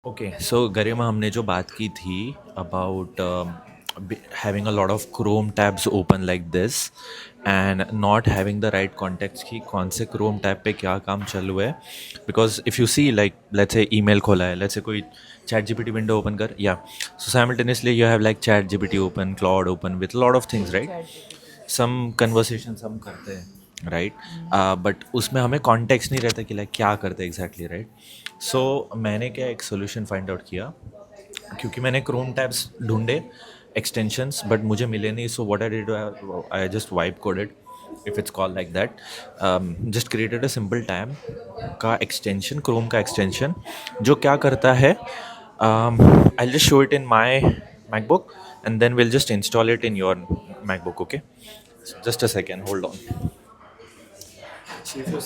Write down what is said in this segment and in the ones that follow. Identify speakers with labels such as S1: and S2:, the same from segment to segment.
S1: Okay so गरिमा हमने जो बात की थी about having a lot of Chrome tabs open like this and not having the right context कि कौन से क्रोम टैब पे क्या काम चालू है because if you see like let's say email खोला है लेट्स से कोई चैट जीपीटी विंडो ओपन कर या so simultaneously you have like chat GPT open Claude open with lot of things right some conversation हम करते हैं right but उसमें हमें कॉन्टेक्स्ट नहीं रहता कि लाइक क्या करते हैं एग्जैक्टली राइट सो मैंने क्या एक सोल्यूशन फाइंड आउट किया क्योंकि मैंने क्रोम टैब्स ढूंढे एक्सटेंशंस बट मुझे मिले नहीं so what I did I just wipe coded if it's called like that just created a simple tab का एक्सटेंशन क्रोम का एक्सटेंशन जो क्या करता है I just show it in my MacBook and then we'll just install it in your MacBook, okay? So just a second, hold on. So if you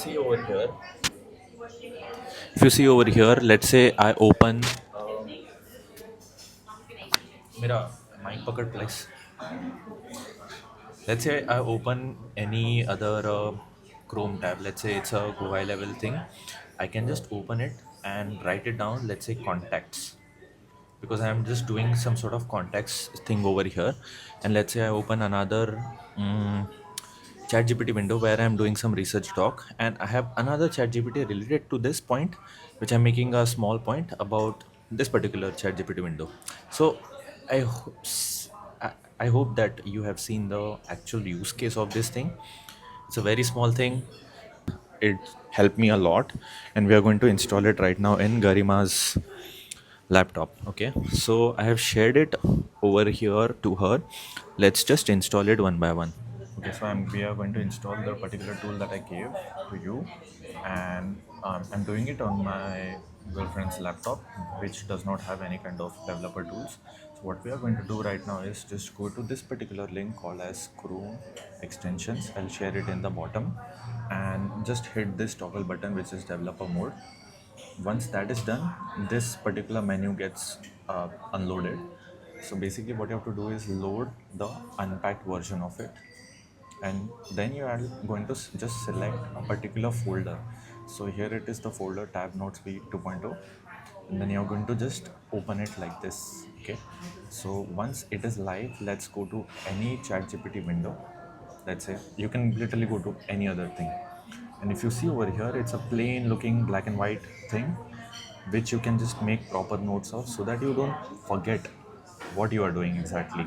S1: see over here, let's say I open मेरा mic पकड़ please. Let's say I open any other Chrome tab. Let's say it's a GUI level thing. I can just open it and write it down. Let's say contacts, because I'm just doing some sort of contacts thing over here. And let's say I open another ChatGPT window where I'm doing some research doc, and I have another ChatGPT related to this point, which I'm making a small point about this particular ChatGPT window. So I, ho- s- I hope that you have seen the actual use case of this thing. It's a very small thing. It helped me a lot, and we are going to install it right now in Garima's laptop. Okay, so I have shared it over here to her. Let's just install it one by one. Okay, so we are going to install the particular tool that I gave to you, and I'm doing it on my girlfriend's laptop, which does not have any kind of developer tools. So what we are going to do right now is just go to this particular link called as Chrome extensions. I'll share it in the bottom, and just hit this toggle button, which is developer mode. Once that is done, this particular menu gets unloaded. So basically what you have to do is load the unpacked version of it, and then you are going to just select a particular folder. So here it is, the folder TabNotes v 2.0, and then you're going to just open it like this. Okay, so once it is live, let's go to any chat gpt window. Let's say you can literally go to any other thing, and if you see over here, it's a plain looking black and white thing which you can just make proper notes of, so that you don't forget what you are doing exactly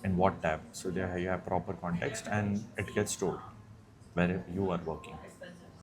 S1: in what tab. So there you have proper context and it gets stored wherever you are working.